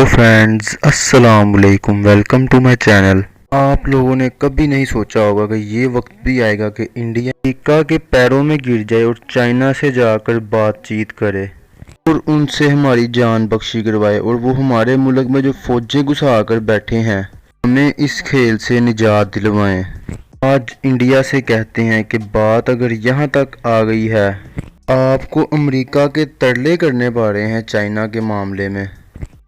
Hello friends, अस्सलाम वालेकुम। Welcome to my channel. आप लोगों ने कभी नहीं सोचा होगा कि ये वक्त भी आएगा कि इंडिया अमेरिका के पैरों में गिर जाए और चाइना से जाकर बातचीत करे और उनसे हमारी जान बख्शी करवाए, और वो हमारे मुल्क में जो फौजें घुसा कर बैठे हैं हमें इस खेल से निजात दिलवाएं। आज इंडिया से कहते हैं कि बात अगर यहाँ तक आ गई है, आपको अमेरिका के तरले करने पड़ रहे हैं चाइना के मामले में,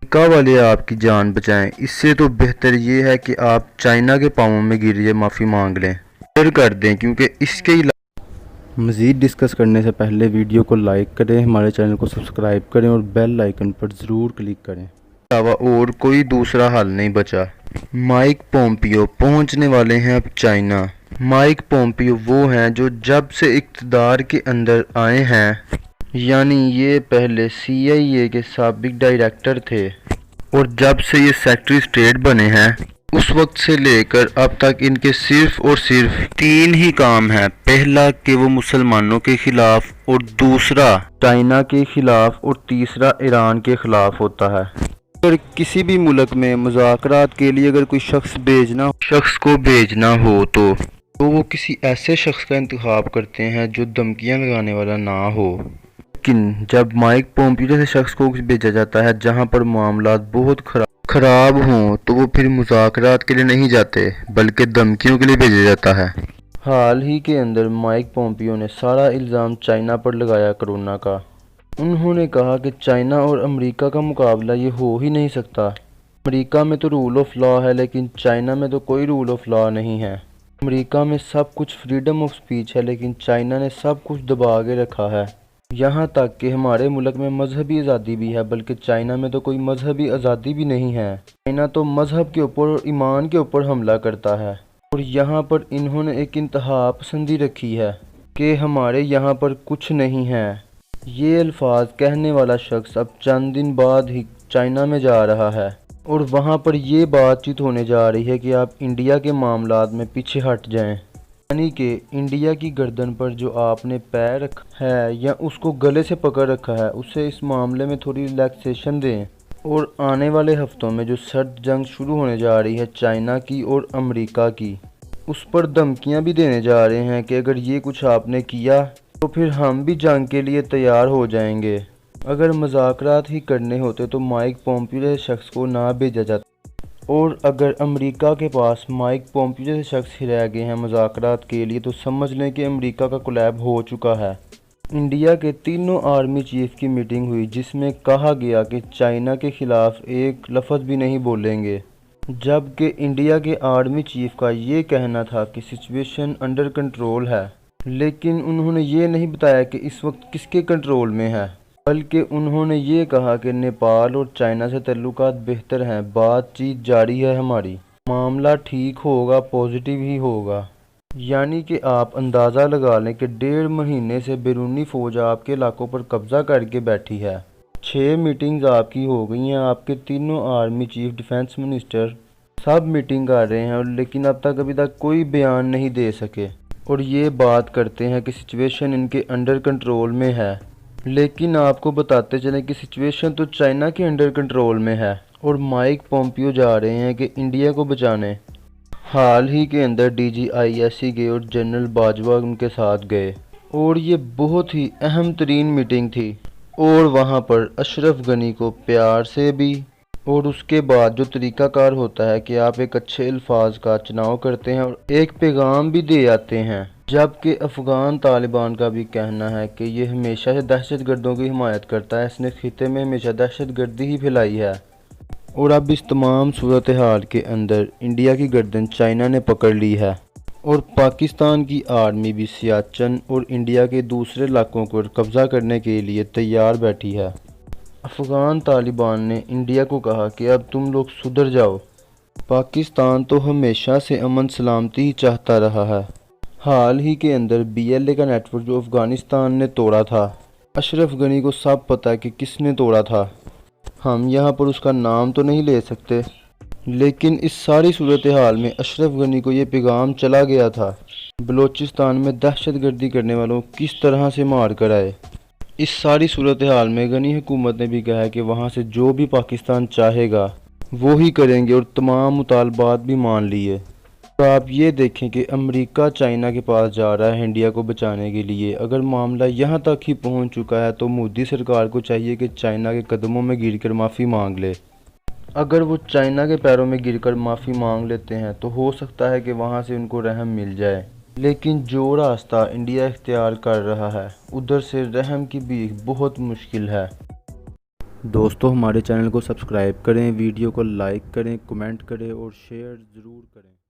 अमेरिका वाले आपकी जान बचाएं। इससे तो बेहतर ये है कि आप चाइना के पाँवों में गिरिए, माफ़ी मांग लें, शेयर कर दें, क्योंकि इसके अलावा मज़ीद डिस्कस करने से पहले वीडियो को लाइक करें, हमारे चैनल को सब्सक्राइब करें और बेल आइकन पर ज़रूर क्लिक करें। अलावा और कोई दूसरा हल नहीं बचा। माइक पोम्पियो पहुंचने वाले हैं अब चाइना। माइक पोम्पियो वो हैं जो जब से इक़्तिदार के अंदर आए हैं, यानी ये पहले CIA के साबिक डायरेक्टर थे, और जब से ये सेक्रेटरी स्टेट बने हैं उस वक्त से लेकर अब तक इनके सिर्फ और सिर्फ 3 ही काम हैं। पहला कि वो मुसलमानों के खिलाफ, और दूसरा चाइना के खिलाफ, और तीसरा ईरान के खिलाफ होता है। अगर किसी भी मुल्क में मुज़ाकरात के लिए अगर कोई शख्स को भेजना हो तो वो किसी ऐसे शख्स का इंतखाब करते हैं जो धमकियां लगाने वाला ना हो। लेकिन जब माइक पोम्पियो जैसे शख्स को भेजा जाता है जहां पर मामला बहुत खराब हों, तो वो फिर मुज़ाकरात के लिए नहीं जाते बल्कि धमकियों के लिए भेजा जाता है। हाल ही के अंदर माइक पोम्पियो ने सारा इल्ज़ाम चाइना पर लगाया कोरोना का। उन्होंने कहा कि चाइना और अमेरिका का मुकाबला ये हो ही नहीं सकता। अमेरिका में तो रूल ऑफ लॉ है, लेकिन चाइना में तो कोई रूल ऑफ लॉ नहीं है। अमेरिका में सब कुछ फ्रीडम ऑफ स्पीच है, लेकिन चाइना ने सब कुछ दबा के रखा है। यहाँ तक कि हमारे मुल्क में मजहबी आज़ादी भी है, बल्कि चाइना में तो कोई मजहबी आज़ादी भी नहीं है। चाइना तो मजहब के ऊपर और ईमान के ऊपर हमला करता है, और यहाँ पर इन्होंने एक इंतहा पसंदी रखी है कि हमारे यहाँ पर कुछ नहीं है। ये अल्फाज कहने वाला शख्स अब चंद दिन बाद ही चाइना में जा रहा है, और वहाँ पर ये बातचीत होने जा रही है कि आप इंडिया के मामलात में पीछे हट जाएं, यानी कि इंडिया की गर्दन पर जो आपने पैर रखा है या उसको गले से पकड़ रखा है, उसे इस मामले में थोड़ी रिलैक्सेशन दें। और आने वाले हफ्तों में जो सर्द जंग शुरू होने जा रही है चाइना की और अमेरिका की, उस पर धमकियां भी देने जा रहे हैं कि अगर ये कुछ आपने किया तो फिर हम भी जंग के लिए तैयार हो जाएंगे। अगर मुज़ाकरात ही करने होते तो माइक पोम्पियो जैसे शख्स को ना भेजा जाता, और अगर अमेरिका के पास माइक पोम्पियो जैसे शख्स ही रह गए हैं मुज़ाकरात के लिए, तो समझ लें कि अमेरिका का कोलैब हो चुका है। इंडिया के तीनों आर्मी चीफ की मीटिंग हुई, जिसमें कहा गया कि चाइना के खिलाफ एक लफ्ज़ भी नहीं बोलेंगे, जबकि इंडिया के आर्मी चीफ का ये कहना था कि सिचुएशन अंडर कंट्रोल है। लेकिन उन्होंने ये नहीं बताया कि इस वक्त किसके कंट्रोल में है, बल्कि उन्होंने ये कहा कि नेपाल और चाइना से ताल्लुकात बेहतर हैं, बातचीत जारी है हमारी, मामला ठीक होगा, पॉजिटिव ही होगा। यानी कि आप अंदाज़ा लगा लें कि 1.5 महीने से बैरूनी फ़ौज आपके इलाकों पर कब्ज़ा करके बैठी है। 6 मीटिंग्स आपकी हो गई हैं, आपके तीनों आर्मी चीफ, डिफेंस मिनिस्टर सब मीटिंग कर रहे हैं, लेकिन अब तक अभी तक कोई बयान नहीं दे सके, और ये बात करते हैं कि सिचुएशन इनके अंडर कंट्रोल में है। लेकिन आपको बताते चलें कि सिचुएशन तो चाइना के अंडर कंट्रोल में है, और माइक पोम्पियो जा रहे हैं कि इंडिया को बचाने। हाल ही के अंदर DGISC गए और जनरल बाजवा उनके साथ गए, और ये बहुत ही अहम तरीन मीटिंग थी। और वहाँ पर अशरफ गनी को प्यार से भी, और उसके बाद जो तरीक़ाकार होता है कि आप एक अच्छे अल्फाज का चुनाव करते हैं और एक पैगाम भी दे आते हैं। जबकि अफ़गान तालिबान का भी कहना है कि ये हमेशा से दहशत गर्दों की हिमायत करता है, इसने खिते में हमेशा दहशत गर्दी ही फैलाई है। और अब इस तमाम सूरत हाल के अंदर इंडिया की गर्दन चाइना ने पकड़ ली है, और पाकिस्तान की आर्मी भी सियाचिन और इंडिया के दूसरे इलाकों पर कब्ज़ा करने के लिए तैयार बैठी है। अफ़गान तालिबान ने इंडिया को कहा कि अब तुम लोग सुधर जाओ। पाकिस्तान तो हमेशा से अमन सलामती ही चाहता रहा है। हाल ही के अंदर BLA का नेटवर्क जो अफ़गानिस्तान ने तोड़ा था, अशरफ गनी को सब पता है कि किसने तोड़ा था। हम यहाँ पर उसका नाम तो नहीं ले सकते, लेकिन इस सारी सूरत हाल में अशरफ गनी को ये पैगाम चला गया था, बलूचिस्तान में दहशत गर्दी करने वालों को किस तरह से मार कर आए। اس ساری صورتحال میں غنی حکومت نے بھی کہا ہے کہ وہاں سے جو بھی پاکستان چاہے گا وہی کریں گے اور تمام مطالبات بھی مان لیے۔ تو آپ یہ دیکھیں کہ امریکہ چائنا کے پاس جا رہا ہے انڈیا کو بچانے کے لیے۔ اگر معاملہ یہاں تک ہی پہنچ چکا ہے تو مودی سرکار کو چاہیے کہ چائنا کے قدموں میں گر کر معافی مانگ لے۔ اگر وہ چائنا کے پیروں میں گر کر معافی مانگ لیتے ہیں تو ہو سکتا ہے کہ وہاں سے ان کو رحم مل جائے، لیکن جو راستہ انڈیا اختیار کر رہا ہے ادھر سے رحم کی بھیک بہت مشکل ہے۔ دوستو ہمارے چینل کو سبسکرائب کریں، ویڈیو کو لائک کریں، کمنٹ کریں اور شیئر ضرور کریں۔